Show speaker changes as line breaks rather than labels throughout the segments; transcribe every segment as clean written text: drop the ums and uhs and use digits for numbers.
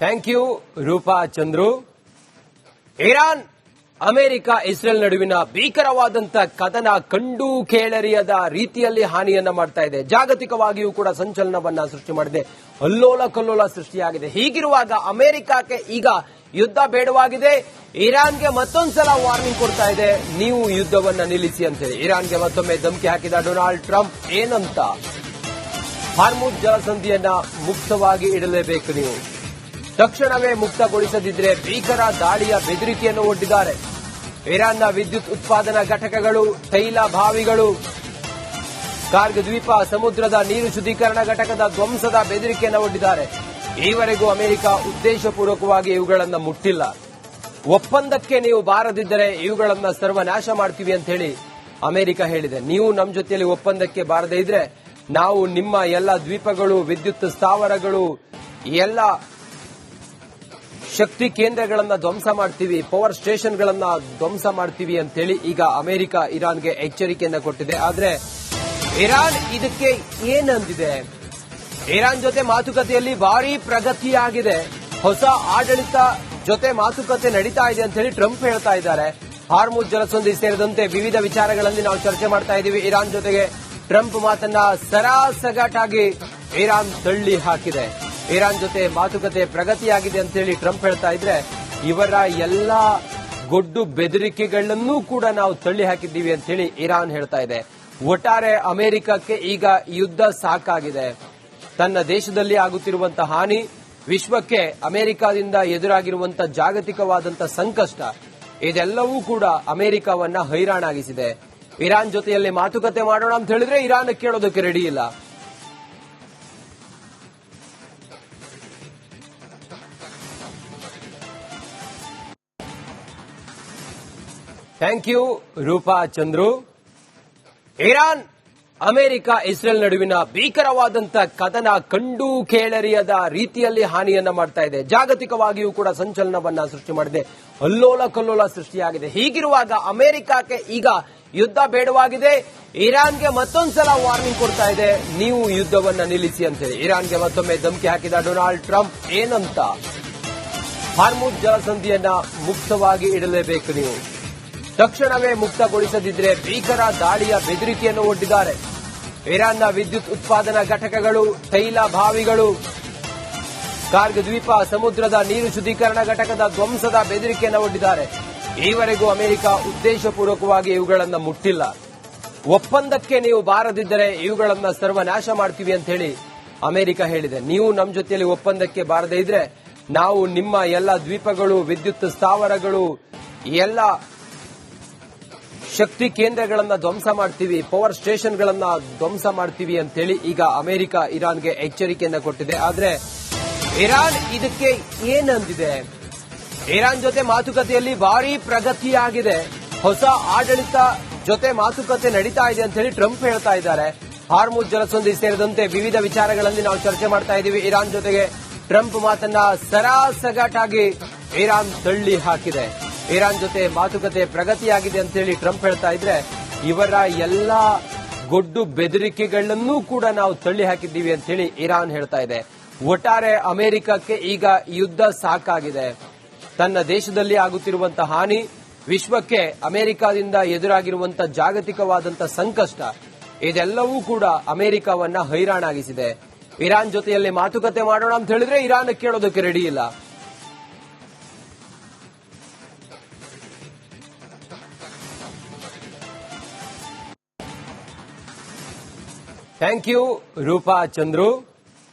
Thank you Rupa Chandru. Iran America Israel ನಡುವಿನ ಭೀಕರವಾದಂತ ಕದನ ಕಂಡು ಕೇಳರಿಯದ ರೀತಿಯಲ್ಲಿ ಹಾನಿಯನ್ನ ಮಾಡ್ತಾ ಇದೆ. ಜಾಗತಿಕವಾಗಿಯೂ ಕೂಡ ಸಂಚಲನವನ್ನ ಸೃಷ್ಟಿ ಮಾಡಿದೆ, ಅಲ್ಲೋಲ ಕಲ್ಲೋಲ ಸೃಷ್ಟಿಯಾಗಿದೆ. ಹೀಗಿರುವಾಗ ಅಮೆರಿಕಕ್ಕೆ ಈಗ ಯುದ್ಧ ಬೇಡವಾಗಿದೆ. ಇರಾನ್ಗೆ ಮತ್ತೊಂದ್ಸಲ ವಾರ್ನಿಂಗ್ ಕೊಡ್ತಾ ಇದೆ, ನೀವು ಯುದ್ಧವನ್ನ ನಿಲ್ಲಿಸಿ ಅಂತ ಹೇಳಿ. ಇರಾನ್ಗೆ ಮತ್ತೊಮ್ಮೆ ಧಮಕಿ ಹಾಕಿದ ಡೊನಾಲ್ಡ್ ಟ್ರಂಪ್ ಏನಂತ, ಹಾರ್ಮುಜ್ ಜಲಸಂಧಿಯನ್ನ ಮುಕ್ತವಾಗಿ ಇಡಲೇಬೇಕು, ನೀವು ತಕ್ಷಣವೇ ಮುಕ್ತಗೊಳಿಸದಿದ್ರೆ ಭೀಕರ ದಾಳಿಯ ಬೆದರಿಕೆಯನ್ನು ಒಡ್ಡಿದ್ದಾರೆ. ಇರಾನ್ನ ವಿದ್ಯುತ್ ಉತ್ಪಾದನಾ ಘಟಕಗಳು, ತೈಲ ಬಾವಿಗಳು, ಕಾರ್ಗ್ ದ್ವೀಪ, ಸಮುದ್ರದ ನೀರು ಶುದ್ಧೀಕರಣ ಘಟಕದ ಧ್ವಂಸದ ಬೆದರಿಕೆಯನ್ನು ಒಡ್ಡಿದ್ದಾರೆ. ಈವರೆಗೂ ಅಮೆರಿಕ ಉದ್ದೇಶಪೂರ್ವಕವಾಗಿ ಇವುಗಳನ್ನು ಮುಟ್ಟಿಲ್ಲ. ಒಪ್ಪಂದಕ್ಕೆ ನೀವು ಬಾರದಿದ್ದರೆ ಇವುಗಳನ್ನ ಸರ್ವನಾಶ ಮಾಡ್ತೀವಿ ಅಂತ ಹೇಳಿ ಅಮೆರಿಕ ಹೇಳಿದೆ. ನೀವು ನಮ್ಮ ಜೊತೆಯಲ್ಲಿ ಒಪ್ಪಂದಕ್ಕೆ ಬಾರದೇ ಇದ್ರೆ ನಾವು ನಿಮ್ಮ ಎಲ್ಲ ದ್ವೀಪಗಳು, ವಿದ್ಯುತ್ ಸ್ಥಾವರಗಳು, ಎಲ್ಲ ಶಕ್ತಿ ಕೇಂದ್ರಗಳನ್ನ ಧ್ವಂಸ ಮಾಡ್ತೀವಿ, ಪವರ್ ಸ್ಟೇಷನ್ಗಳನ್ನ ಧ್ವಂಸ ಮಾಡ್ತೀವಿ ಅಂತೇಳಿ ಈಗ ಅಮೆರಿಕ ಇರಾನ್ಗೆ ಎಚ್ಚರಿಕೆಯನ್ನ ಕೊಟ್ಟಿದೆ. ಆದ್ರೆ ಇರಾನ್ ಇದಕ್ಕೆ ಏನಂದಿದೆ? ಇರಾನ್ ಜೊತೆ ಮಾತುಕತೆಯಲ್ಲಿ ಭಾರಿ ಪ್ರಗತಿಯಾಗಿದೆ, ಹೊಸ ಆಡಳಿತ ಜೊತೆ ಮಾತುಕತೆ ನಡೀತಾ ಇದೆ ಅಂತ ಹೇಳಿ ಟ್ರಂಪ್ ಹೇಳ್ತಾ ಇದ್ದಾರೆ. ಹಾರ್ಮುಜ್ ಜಲಸಂಧಿ ಸೇರಿದಂತೆ ವಿವಿಧ ವಿಚಾರಗಳಲ್ಲಿ ನಾವು ಚರ್ಚೆ ಮಾಡ್ತಾ ಇದ್ದೀವಿ. ಇರಾನ್ ಜೊತೆಗೆ ಟ್ರಂಪ್ ಮಾತನ್ನ ಸರಾಸಗಟಾಗಿ ಇರಾನ್ ತಳ್ಳಿ ಹಾಕಿದೆ. ಇರಾನ್ ಜೊತೆ ಮಾತುಕತೆ ಪ್ರಗತಿಯಾಗಿದೆ ಅಂತ ಹೇಳಿ ಟ್ರಂಪ್ ಹೇಳ್ತಾ ಇದ್ರೆ, ಇವರ ಎಲ್ಲಾ ಗೊಡ್ಡು ಬೆದರಿಕೆಗಳನ್ನೂ ಕೂಡ ನಾವು ತಳ್ಳಿ ಹಾಕಿದ್ದೀವಿ ಅಂತ ಹೇಳಿ ಇರಾನ್ ಹೇಳ್ತಾ ಇದೆ. ಒಟ್ಟಾರೆ ಅಮೆರಿಕಕ್ಕೆ ಈಗ ಯುದ್ಧ ಸಾಕಾಗಿದೆ. ತನ್ನ ದೇಶದಲ್ಲಿ ಆಗುತ್ತಿರುವಂತಹ ಹಾನಿ, ವಿಶ್ವಕ್ಕೆ ಅಮೆರಿಕದಿಂದ ಎದುರಾಗಿರುವಂತಹ ಜಾಗತಿಕವಾದಂತಹ ಸಂಕಷ್ಟ, ಇದೆಲ್ಲವೂ ಕೂಡ ಅಮೆರಿಕವನ್ನ ಹೈರಾಣಾಗಿಸಿದೆ. ಇರಾನ್ ಜೊತೆಯಲ್ಲಿ ಮಾತುಕತೆ ಮಾಡೋಣ ಅಂತ ಹೇಳಿದ್ರೆ ಇರಾನ್ ಕೇಳೋದಕ್ಕೆ ರೆಡಿ ಇಲ್ಲ. Thank you Rupa Chandru. Iran America Israel ನಡುವಿನ ಭೀಕರವಾದಂತ ಕದನ ಕಂಡು ಕೇಳರಿಯದ ರೀತಿಯಲ್ಲಿ ಹಾನಿಯನ್ನ ಮಾಡ್ತಾ ಇದೆ. ಜಾಗತಿಕವಾಗಿಯೂ ಕೂಡ ಸಂಚಲನವನ್ನ ಸೃಷ್ಟಿ ಮಾಡಿದೆ, ಅಲ್ಲೋಲ ಕಲ್ಲೋಲ ಸೃಷ್ಟಿಯಾಗಿದೆ. ಹೀಗಿರುವಾಗ ಅಮೆರಿಕಕ್ಕೆ ಈಗ ಯುದ್ಧ ಬೇಡವಾಗಿದೆ. ಇರಾನ್ಗೆ ಮತ್ತೊಂದ್ಸಲ ವಾರ್ನಿಂಗ್ ಕೊಡ್ತಾ ಇದೆ, ನೀವು ಯುದ್ಧವನ್ನ ನಿಲ್ಲಿಸಿ ಅಂತ ಹೇಳಿ. ಇರಾನ್ಗೆ ಮತ್ತೊಮ್ಮೆ ಧಮಕಿ ಹಾಕಿದ ಡೊನಾಲ್ಡ್ ಟ್ರಂಪ್ ಏನಂತ, ಹಾರ್ಮುಜ್ ಜಲಸಂಧಿಯನ್ನ ಮುಕ್ತವಾಗಿ ಇಡಲೇಬೇಕು, ನೀವು ತಕ್ಷಣವೇ ಮುಕ್ತಗೊಳಿಸದಿದ್ರೆ ಭೀಕರ ದಾಳಿಯ ಬೆದರಿಕೆಯನ್ನು ಒಡ್ಡಿದ್ದಾರೆ. ಇರಾನ್ನ ವಿದ್ಯುತ್ ಉತ್ಪಾದನಾ ಘಟಕಗಳು, ತೈಲ ಬಾವಿಗಳು, ಕಾರ್ಗ್ ದ್ವೀಪ, ಸಮುದ್ರದ ನೀರು ಶುದ್ಧೀಕರಣ ಘಟಕದ ಧ್ವಂಸದ ಬೆದರಿಕೆಯನ್ನು ಒಡ್ಡಿದ್ದಾರೆ. ಈವರೆಗೂ ಅಮೆರಿಕ ಉದ್ದೇಶಪೂರ್ವಕವಾಗಿ ಇವುಗಳನ್ನು ಮುಟ್ಟಿಲ್ಲ. ಒಪ್ಪಂದಕ್ಕೆ ನೀವು ಬಾರದಿದ್ದರೆ ಇವುಗಳನ್ನ ಸರ್ವನಾಶ ಮಾಡ್ತೀವಿ ಅಂತ ಹೇಳಿ ಅಮೆರಿಕ ಹೇಳಿದೆ. ನೀವು ನಮ್ಮ ಜೊತೆಯಲ್ಲಿ ಒಪ್ಪಂದಕ್ಕೆ ಬಾರದೇ ಇದ್ರೆ ನಾವು ನಿಮ್ಮ ಎಲ್ಲ ದ್ವೀಪಗಳು, ವಿದ್ಯುತ್ ಸ್ಥಾವರಗಳು, ಎಲ್ಲ ಶಕ್ತಿ ಕೇಂದ್ರಗಳನ್ನ ಧ್ವಂಸ ಮಾಡ್ತೀವಿ, ಪವರ್ ಸ್ಟೇಷನ್ಗಳನ್ನ ಧ್ವಂಸ ಮಾಡ್ತೀವಿ ಅಂತೇಳಿ ಈಗ ಅಮೆರಿಕ ಇರಾನ್ಗೆ ಎಚ್ಚರಿಕೆಯನ್ನ ಕೊಟ್ಟಿದೆ. ಆದ್ರೆ ಇರಾನ್ ಇದಕ್ಕೆ ಏನಂದಿದೆ? ಇರಾನ್ ಜೊತೆ ಮಾತುಕತೆಯಲ್ಲಿ ಭಾರಿ ಪ್ರಗತಿಯಾಗಿದೆ, ಹೊಸ ಆಡಳಿತ ಜೊತೆ ಮಾತುಕತೆ ನಡೀತಾ ಇದೆ ಅಂತ ಹೇಳಿ ಟ್ರಂಪ್ ಹೇಳ್ತಾ ಇದ್ದಾರೆ. ಹಾರ್ಮುಜ್ ಜಲಸಂಧಿ ಸೇರಿದಂತೆ ವಿವಿಧ ವಿಚಾರಗಳಲ್ಲಿ ನಾವು ಚರ್ಚೆ ಮಾಡ್ತಾ ಇದ್ದೀವಿ. ಇರಾನ್ ಜೊತೆಗೆ ಟ್ರಂಪ್ ಮಾತನ್ನ ಸರಾಸಗಟಾಗಿ ಇರಾನ್ ತಳ್ಳಿ ಹಾಕಿದೆ. ಇರಾನ್ ಜೊತೆ ಮಾತುಕತೆ ಪ್ರಗತಿಯಾಗಿದೆ ಅಂತ ಹೇಳಿ ಟ್ರಂಪ್ ಹೇಳ್ತಾ ಇದ್ರೆ, ಇವರ ಎಲ್ಲಾ ಗೊಡ್ಡು ಬೆದರಿಕೆಗಳನ್ನೂ ಕೂಡ ನಾವು ತಳ್ಳಿ ಹಾಕಿದ್ದೀವಿ ಅಂತ ಹೇಳಿ ಇರಾನ್ ಹೇಳ್ತಾ ಇದೆ. ಒಟ್ಟಾರೆ ಅಮೆರಿಕಕ್ಕೆ ಈಗ ಯುದ್ಧ ಸಾಕಾಗಿದೆ. ತನ್ನ ದೇಶದಲ್ಲಿ ಆಗುತ್ತಿರುವಂತಹ ಹಾನಿ, ವಿಶ್ವಕ್ಕೆ ಅಮೆರಿಕದಿಂದ ಎದುರಾಗಿರುವಂತಹ ಜಾಗತಿಕವಾದಂತಹ ಸಂಕಷ್ಟ, ಇದೆಲ್ಲವೂ ಕೂಡ ಅಮೆರಿಕವನ್ನ ಹೈರಾಣಾಗಿಸಿದೆ. ಇರಾನ್ ಜೊತೆಯಲ್ಲಿ ಮಾತುಕತೆ ಮಾಡೋಣ ಅಂತ ಹೇಳಿದ್ರೆ ಇರಾನ್ ಕೇಳೋದಕ್ಕೆ ರೆಡಿ ಇಲ್ಲ. Thank you Rupa Chandru.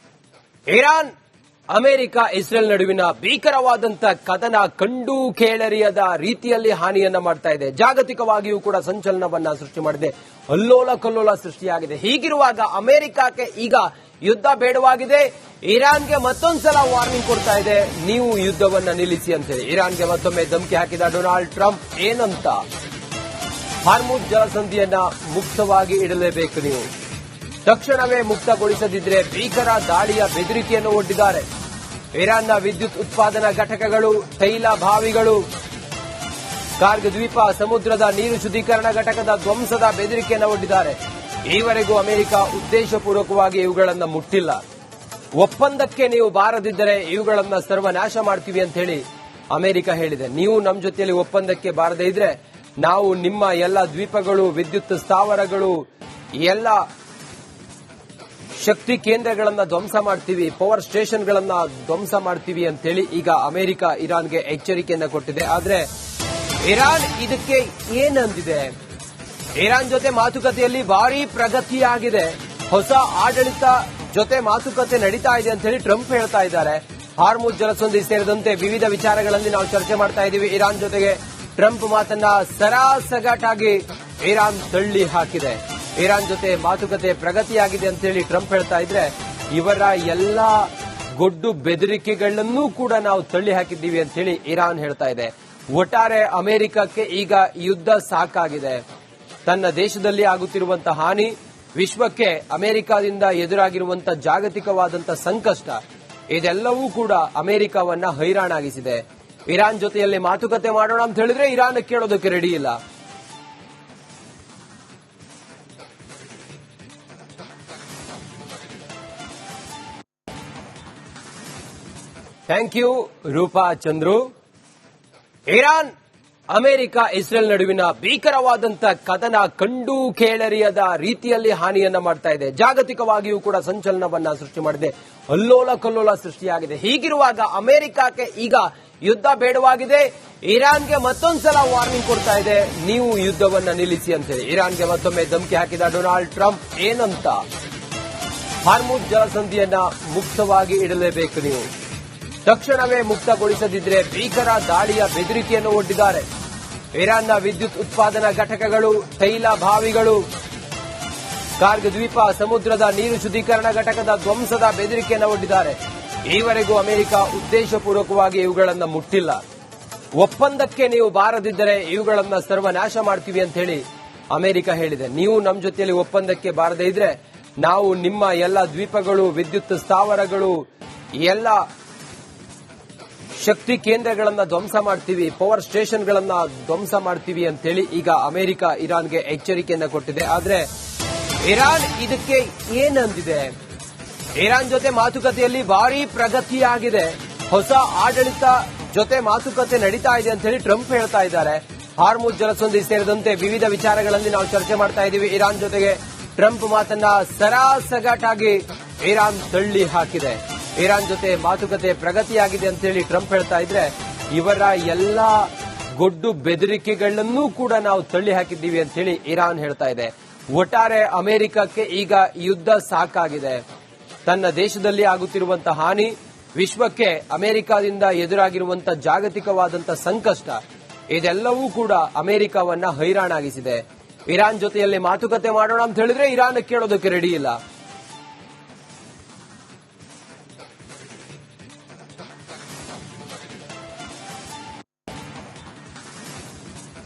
Iran America Israel ನಡುವಿನ ಭೀಕರವಾದಂತ ಕದನ ಕಂಡು ಕೇಳರಿಯದ ರೀತಿಯಲ್ಲಿ ಹಾನಿಯನ್ನ ಮಾಡ್ತಾ ಇದೆ. ಜಾಗತಿಕವಾಗಿಯೂ ಕೂಡ ಸಂಚಲನವನ್ನ ಸೃಷ್ಟಿ ಮಾಡಿದೆ, ಅಲ್ಲೋಲ ಕಲ್ಲೋಲ ಸೃಷ್ಟಿಯಾಗಿದೆ. ಹೀಗಿರುವಾಗ ಅಮೆರಿಕಕ್ಕೆ ಈಗ ಯುದ್ಧ ಬೇಡವಾಗಿದೆ. ಇರಾನ್ಗೆ ಮತ್ತೊಂದ್ಸಲ ವಾರ್ನಿಂಗ್ ಕೊಡ್ತಾ ಇದೆ, ನೀವು ಯುದ್ಧವನ್ನ ನಿಲ್ಲಿಸಿ ಅಂತ ಹೇಳಿ. ಇರಾನ್ಗೆ ಮತ್ತೊಮ್ಮೆ ಧಮಕಿ ಹಾಕಿದ ಡೊನಾಲ್ಡ್ ಟ್ರಂಪ್ ಏನಂತ, ಹಾರ್ಮುಜ್ ಜಲಸಂಧಿಯನ್ನ ಮುಕ್ತವಾಗಿ ಇಡಲೇಬೇಕು, ನೀವು ತಕ್ಷಣವೇ ಮುಕ್ತಗೊಳಿಸದಿದ್ರೆ ಭೀಕರ ದಾಳಿಯ ಬೆದರಿಕೆಯನ್ನು ಒಡ್ಡಿದ್ದಾರೆ. ಇರಾನ್ನ ವಿದ್ಯುತ್ ಉತ್ಪಾದನಾ ಘಟಕಗಳು, ತೈಲ ಬಾವಿಗಳು, ಕಾರ್ಗ್ ದ್ವೀಪ, ಸಮುದ್ರದ ನೀರು ಶುದ್ಧೀಕರಣ ಘಟಕದ ಧ್ವಂಸದ ಬೆದರಿಕೆಯನ್ನು ಒಡ್ಡಿದ್ದಾರೆ. ಈವರೆಗೂ ಅಮೆರಿಕ ಉದ್ದೇಶಪೂರ್ವಕವಾಗಿ ಇವುಗಳನ್ನು ಮುಟ್ಟಿಲ್ಲ. ಒಪ್ಪಂದಕ್ಕೆ ನೀವು ಬಾರದಿದ್ದರೆ ಇವುಗಳನ್ನ ಸರ್ವನಾಶ ಮಾಡ್ತೀವಿ ಅಂತ ಹೇಳಿ ಅಮೆರಿಕ ಹೇಳಿದೆ. ನೀವು ನಮ್ಮ ಜೊತೆಯಲ್ಲಿ ಒಪ್ಪಂದಕ್ಕೆ ಬಾರದೇ ಇದ್ರೆ ನಾವು ನಿಮ್ಮ ಎಲ್ಲ ದ್ವೀಪಗಳು, ವಿದ್ಯುತ್ ಸ್ಥಾವರಗಳು, ಎಲ್ಲ ಶಕ್ತಿ ಕೇಂದ್ರಗಳನ್ನ ಧ್ವಂಸ ಮಾಡ್ತೀವಿ, ಪವರ್ ಸ್ಟೇಷನ್ಗಳನ್ನ ಧ್ವಂಸ ಮಾಡ್ತೀವಿ ಅಂತ ಹೇಳಿ ಈಗ ಅಮೆರಿಕ ಇರಾನ್ಗೆ ಎಚ್ಚರಿಕೆಯನ್ನ ಕೊಟ್ಟಿದೆ. ಆದ್ರೆ ಇರಾನ್ ಇದಕ್ಕೆ ಏನಂದಿದೆ? ಇರಾನ್ ಜೊತೆ ಮಾತುಕತೆಯಲ್ಲಿ ಭಾರಿ ಪ್ರಗತಿಯಾಗಿದೆ, ಹೊಸ ಆಡಳಿತ ಜೊತೆ ಮಾತುಕತೆ ನಡೀತಾ ಇದೆ ಅಂತ ಹೇಳಿ ಟ್ರಂಪ್ ಹೇಳ್ತಾ ಇದ್ದಾರೆ. ಹಾರ್ಮುಜ್ ಜಲಸಂಧಿ ಸೇರಿದಂತೆ ವಿವಿಧ ವಿಚಾರಗಳಲ್ಲಿ ನಾವು ಚರ್ಚೆ ಮಾಡ್ತಾ ಇದ್ದೀವಿ. ಇರಾನ್ ಜೊತೆಗೆ ಟ್ರಂಪ್ ಮಾತನ್ನ ಸರಾಸಗಟಾಗಿ ಇರಾನ್ ತಳ್ಳಿ ಹಾಕಿದೆ. ಇರಾನ್ ಜೊತೆ ಮಾತುಕತೆ ಪ್ರಗತಿಯಾಗಿದೆ ಅಂತ ಹೇಳಿ ಟ್ರಂಪ್ ಹೇಳ್ತಾ ಇದ್ರೆ ಇವರ ಎಲ್ಲಾ ಗೊಡ್ಡು ಬೆದರಿಕೆಗಳನ್ನೂ ಕೂಡ ನಾವು ತಳ್ಳಿ ಹಾಕಿದ್ದೀವಿ ಅಂತ ಹೇಳಿ ಇರಾನ್ ಹೇಳ್ತಾ ಇದೆ. ಒಟ್ಟಾರೆ ಅಮೆರಿಕಕ್ಕೆ ಈಗ ಯುದ್ಧ ಸಾಕಾಗಿದೆ. ತನ್ನ ದೇಶದಲ್ಲಿ ಆಗುತ್ತಿರುವಂತಹ ಹಾನಿ, ವಿಶ್ವಕ್ಕೆ ಅಮೆರಿಕದಿಂದ ಎದುರಾಗಿರುವಂತಹ ಜಾಗತಿಕವಾದಂತಹ ಸಂಕಷ್ಟ, ಇದೆಲ್ಲವೂ ಕೂಡ ಅಮೆರಿಕವನ್ನ ಹೈರಾಣಾಗಿಸಿದೆ. ಇರಾನ್ ಜೊತೆಯಲ್ಲಿ ಮಾತುಕತೆ ಮಾಡೋಣ ಅಂತ ಹೇಳಿದ್ರೆ ಇರಾನ್ ಕೇಳೋದಕ್ಕೆ ರೆಡಿ ಇಲ್ಲ. Thank you Rupa Chandru. Iran, America, Israel ನಡುವಿನ ಭೀಕರವಾದಂತ ಕದನ ಕಂಡು ಕೇಳರಿಯದ ರೀತಿಯಲ್ಲಿ ಹಾನಿಯನ್ನ ಮಾಡ್ತಾ ಇದೆ. ಜಾಗತಿಕವಾಗಿಯೂ ಕೂಡ ಸಂಚಲನವನ್ನ ಸೃಷ್ಟಿ ಮಾಡಿದೆ, ಅಲ್ಲೋಲ ಕಲ್ಲೋಲ ಸೃಷ್ಟಿಯಾಗಿದೆ. ಹೀಗಿರುವಾಗ ಅಮೆರಿಕಕ್ಕೆ ಈಗ ಯುದ್ಧ ಬೇಡವಾಗಿದೆ. ಇರಾನ್ಗೆ ಮತ್ತೊಂದ್ಸಲ ವಾರ್ನಿಂಗ್ ಕೊಡ್ತಾ ಇದೆ, ನೀವು ಯುದ್ಧವನ್ನ ನಿಲ್ಲಿಸಿ ಅಂತ ಹೇಳಿ. ಇರಾನ್ಗೆ ಮತ್ತೊಮ್ಮೆ ಧಮಕಿ ಹಾಕಿದ ಡೊನಾಲ್ಡ್ ಟ್ರಂಪ್ ಏನಂತ? ಹಾರ್ಮುಜ್ ಜಲಸಂಧಿಯನ್ನ ಮುಕ್ತವಾಗಿ ಇಡಲೇಬೇಕು, ನೀವು ತಕ್ಷಣವೇ ಮುಕ್ತಗೊಳಿಸದಿದ್ರೆ ಭೀಕರ ದಾಳಿಯ ಬೆದರಿಕೆಯನ್ನು ಒಡ್ಡಿದ್ದಾರೆ. ಇರಾನ್ನ ವಿದ್ಯುತ್ ಉತ್ಪಾದನಾ ಘಟಕಗಳು, ತೈಲ ಬಾವಿಗಳು, ಕಾರ್ಗ್ ದ್ವೀಪ, ಸಮುದ್ರದ ನೀರು ಶುದ್ಧೀಕರಣ ಘಟಕದ ಧ್ವಂಸದ ಬೆದರಿಕೆಯನ್ನು ಒಡ್ಡಿದ್ದಾರೆ. ಈವರೆಗೂ ಅಮೆರಿಕ ಉದ್ದೇಶಪೂರ್ವಕವಾಗಿ ಇವುಗಳನ್ನು ಮುಟ್ಟಿಲ್ಲ. ಒಪ್ಪಂದಕ್ಕೆ ನೀವು ಬಾರದಿದ್ದರೆ ಇವುಗಳನ್ನ ಸರ್ವನಾಶ ಮಾಡ್ತೀವಿ ಅಂತ ಹೇಳಿ ಅಮೆರಿಕ ಹೇಳಿದೆ. ನೀವು ನಮ್ಮ ಜೊತೆಯಲ್ಲಿ ಒಪ್ಪಂದಕ್ಕೆ ಬಾರದೇ ಇದ್ರೆ ನಾವು ನಿಮ್ಮ ಎಲ್ಲ ದ್ವೀಪಗಳು, ವಿದ್ಯುತ್ ಸ್ಥಾವರಗಳು, ಎಲ್ಲ ಶಕ್ತಿ ಕೇಂದ್ರಗಳನ್ನ ಧ್ವಂಸ ಮಾಡ್ತೀವಿ, ಪವರ್ ಸ್ಟೇಷನ್ಗಳನ್ನ ಧ್ವಂಸ ಮಾಡ್ತೀವಿ ಅಂತ ಹೇಳಿ ಈಗ ಅಮೆರಿಕ ಇರಾನ್ಗೆ ಎಚ್ಚರಿಕೆಯನ್ನ ಕೊಟ್ಟಿದೆ. ಆದ್ರೆ ಇರಾನ್ ಇದಕ್ಕೆ ಏನಂದಿದೆ? ಇರಾನ್ ಜೊತೆ ಮಾತುಕತೆಯಲ್ಲಿ ಭಾರಿ ಪ್ರಗತಿಯಾಗಿದೆ, ಹೊಸ ಆಡಳಿತ ಜೊತೆ ಮಾತುಕತೆ ನಡೀತಾ ಇದೆ ಅಂತ ಹೇಳಿ ಟ್ರಂಪ್ ಹೇಳ್ತಾ ಇದ್ದಾರೆ. ಹಾರ್ಮುಜ್ ಜಲಸಂಧಿ ಸೇರಿದಂತೆ ವಿವಿಧ ವಿಚಾರಗಳಲ್ಲಿ ನಾವು ಚರ್ಚೆ ಮಾಡ್ತಾ ಇದ್ದೀವಿ. ಇರಾನ್ ಜೊತೆಗೆ ಟ್ರಂಪ್ ಮಾತನ್ನ ಸರಾಸಗಟಾಗಿ ಇರಾನ್ ತಳ್ಳಿ ಹಾಕಿದೆ. ಇರಾನ್ ಜೊತೆ ಮಾತುಕತೆ ಪ್ರಗತಿಯಾಗಿದೆ ಅಂತ ಹೇಳಿ ಟ್ರಂಪ್ ಹೇಳ್ತಾ ಇದ್ರೆ ಇವರ ಎಲ್ಲಾ ಗೊಡ್ಡು ಬೆದರಿಕೆಗಳನ್ನೂ ಕೂಡ ನಾವು ತಳ್ಳಿ ಹಾಕಿದ್ದೀವಿ ಅಂತ ಹೇಳಿ ಇರಾನ್ ಹೇಳ್ತಾ ಇದೆ. ಒಟ್ಟಾರೆ ಅಮೆರಿಕಕ್ಕೆ ಈಗ ಯುದ್ಧ ಸಾಕಾಗಿದೆ. ತನ್ನ ದೇಶದಲ್ಲಿ ಆಗುತ್ತಿರುವಂತಹ ಹಾನಿ, ವಿಶ್ವಕ್ಕೆ ಅಮೆರಿಕದಿಂದ ಎದುರಾಗಿರುವಂತಹ ಜಾಗತಿಕವಾದಂತಹ ಸಂಕಷ್ಟ, ಇದೆಲ್ಲವೂ ಕೂಡ ಅಮೆರಿಕವನ್ನ ಹೈರಾಣಾಗಿಸಿದೆ. ಇರಾನ್ ಜೊತೆಯಲ್ಲಿ ಮಾತುಕತೆ ಮಾಡೋಣ ಅಂತ ಹೇಳಿದ್ರೆ ಇರಾನ್ ಕೇಳೋದಕ್ಕೆ ರೆಡಿ ಇಲ್ಲ.